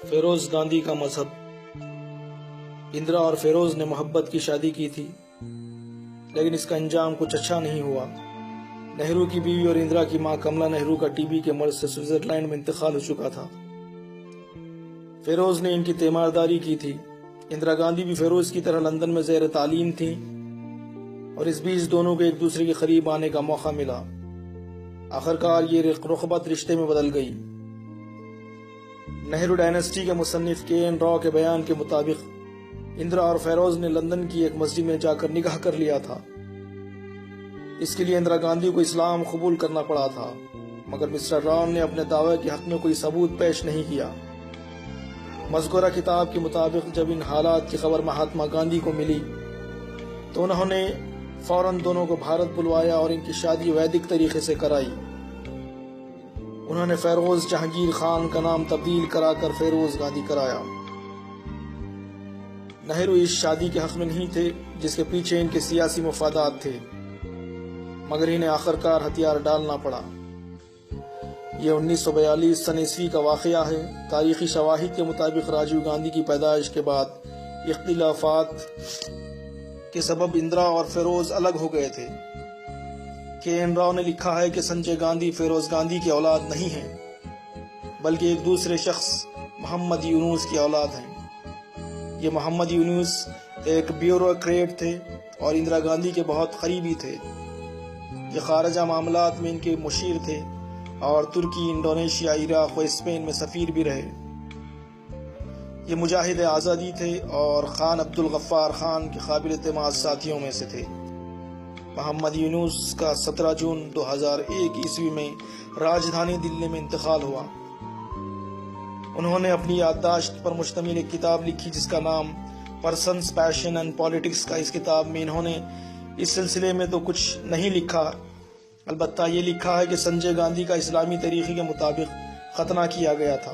فیروز گاندھی کا مذہب۔ اندرا اور فیروز نے محبت کی شادی کی تھی، لیکن اس کا انجام کچھ اچھا نہیں ہوا۔ نہرو کی بیوی اور اندرا کی ماں کملا نہرو کا ٹی بی کے مرض سے سوئٹزرلینڈ میں انتقال ہو چکا تھا۔ فیروز نے ان کی تیمارداری کی تھی۔ اندرا گاندھی بھی فیروز کی طرح لندن میں زیر تعلیم تھیں، اور اس بیچ دونوں کو ایک دوسرے کے قریب آنے کا موقع ملا۔ آخرکار یہ رغبت رشتے میں بدل گئی۔ نہرو ڈائنسٹی کے مصنف کے این راؤ کے بیان کے مطابق اندرا اور فیروز نے لندن کی ایک مسجد میں جا کر نکاح کر لیا تھا۔ اس کے لیے اندرا گاندھی کو اسلام قبول کرنا پڑا تھا، مگر مسٹر راؤ نے اپنے دعوے کے حق میں کوئی ثبوت پیش نہیں کیا۔ مذکورہ کتاب کے مطابق جب ان حالات کی خبر مہاتما گاندھی کو ملی تو انہوں نے فوراً دونوں کو بھارت بلوایا اور ان کی شادی ویدک طریقے سے کرائی۔ انہوں نے فیروز جہانگیر خان کا نام تبدیل کرا کر فیروز گاندھی کرایا۔ نہرو اس شادی کے حق میں نہیں تھے، جس کے پیچھے ان کے سیاسی مفادات تھے، مگر انہیں آخرکار ہتھیار ڈالنا پڑا۔ یہ 1942 سن عیسوی کا واقعہ ہے۔ تاریخی شواہد کے مطابق راجیو گاندھی کی پیدائش کے بعد اختلافات کے سبب اندرا اور فیروز الگ ہو گئے تھے۔ کے این راؤ نے لکھا ہے کہ سنجے گاندھی فیروز گاندھی کی اولاد نہیں ہیں، بلکہ ایک دوسرے شخص محمد یونس کی اولاد ہیں۔ یہ محمد یونس ایک بیوروکریٹ تھے اور اندرا گاندھی کے بہت قریبی تھے۔ یہ خارجہ معاملات میں ان کے مشیر تھے اور ترکی، انڈونیشیا، عراق و اسپین میں سفیر بھی رہے۔ یہ مجاہد آزادی تھے اور خان عبد الغفار خان کے قابل اعتماد ساتھیوں میں سے تھے۔ محمد یونس کا 17 جون 2001 عیسوی میں راجدھانی دلی میں انتقال ہوا۔ انہوں نے اپنی یادداشت پر مشتمل ایک کتاب لکھی جس کا نام پرسنز، پیشن اینڈ پالیٹکس کا۔ اس کتاب میں انہوں نے اس سلسلے میں تو کچھ نہیں لکھا، البتہ یہ لکھا ہے کہ سنجے گاندھی کا اسلامی طریقے کے مطابق ختنہ کیا گیا تھا۔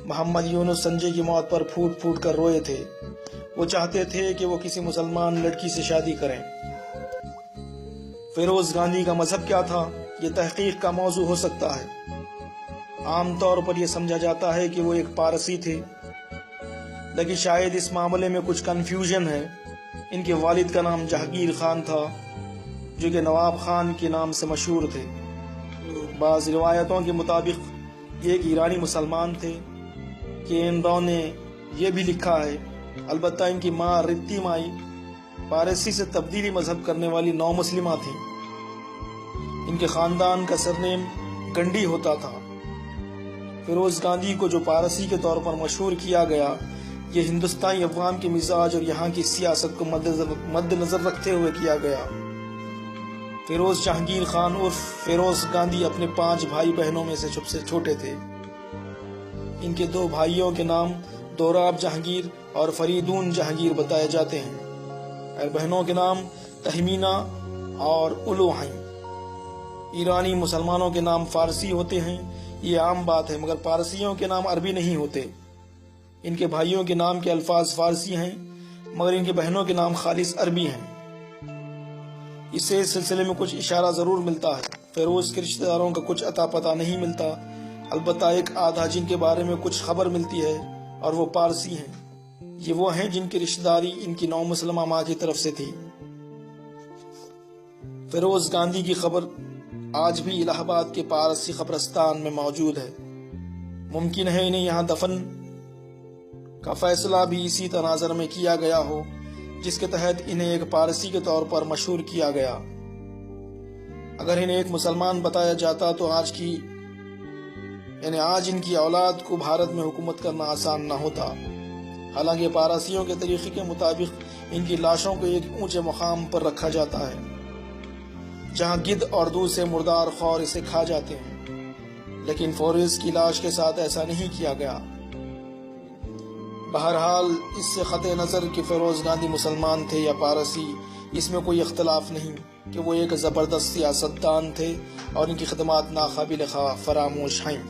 محمد یونس سنجے کی موت پر پھوٹ پھوٹ کر روئے تھے۔ وہ چاہتے تھے کہ وہ کسی مسلمان لڑکی سے شادی کریں۔ فیروز گاندھی کا مذہب کیا تھا، یہ تحقیق کا موضوع ہو سکتا ہے۔ عام طور پر یہ سمجھا جاتا ہے کہ وہ ایک پارسی تھے، لیکن شاید اس معاملے میں کچھ کنفیوژن ہے۔ ان کے والد کا نام جہانگیر خان تھا، جو کہ نواب خان کے نام سے مشہور تھے۔ بعض روایتوں کے مطابق یہ ایک ایرانی مسلمان تھے۔ کے این راؤ نے یہ بھی لکھا ہے، البتہ ان کی ماں رتی مائی پارسی سے تبدیلی مذہب کرنے والی نو مسلمہ تھیں۔ ان کے خاندان کا سرنیم گنڈی ہوتا تھا۔ فیروز گاندھی کو جو پارسی کے طور پر مشہور کیا گیا، یہ ہندوستانی افغان کے مزاج اور یہاں کی سیاست کو مد نظر رکھتے ہوئے کیا گیا۔ فیروز جہانگیر خان عرف فیروز گاندھی اپنے 5 بھائی بہنوں میں سے سب سے چھوٹے تھے۔ ان کے 2 بھائیوں کے نام دوراب جہانگیر اور فریدون جہانگیر بتائے جاتے ہیں، اور بہنوں کے نام تہمینہ اور الو ہیں۔ ایرانی مسلمانوں کے نام فارسی ہوتے ہیں، یہ عام بات ہے، مگر پارسیوں کے نام عربی نہیں ہوتے۔ ان کے بھائیوں کے نام کے الفاظ فارسی ہیں، مگر ان کے بہنوں کے نام خالص عربی ہیں۔ اس سے اس سلسلے میں کچھ اشارہ ضرور ملتا ہے۔ فیروز کے رشتہ داروں کا کچھ اتا پتہ نہیں ملتا، البتہ ایک آدھا جن کے بارے میں کچھ خبر ملتی ہے، اور وہ پارسی ہیں۔ یہ وہ ہیں جن کی رشتہ داری ان کی نو مسلمہ ماں کی طرف سے تھی۔ فیروز گاندھی کی قبر آج بھی الہ آباد کے پارسی قبرستان میں موجود ہے۔ ممکن ہے انہیں یہاں دفن کا فیصلہ بھی اسی تناظر میں کیا گیا ہو، جس کے تحت انہیں ایک پارسی کے طور پر مشہور کیا گیا۔ اگر انہیں ایک مسلمان بتایا جاتا تو آج ان کی اولاد کو بھارت میں حکومت کرنا آسان نہ ہوتا۔ حالانکہ پارسیوں کے طریقے کے مطابق ان کی لاشوں کو ایک اونچے مقام پر رکھا جاتا ہے، جہاں گدھ اور دوسرے مردار خور اسے کھا جاتے ہیں، لیکن فیروز کی لاش کے ساتھ ایسا نہیں کیا گیا۔ بہرحال اس سے قطع نظر کہ فیروز گاندھی مسلمان تھے یا پارسی، اس میں کوئی اختلاف نہیں کہ وہ ایک زبردست سیاستدان تھے اور ان کی خدمات ناقابل فراموش ہیں۔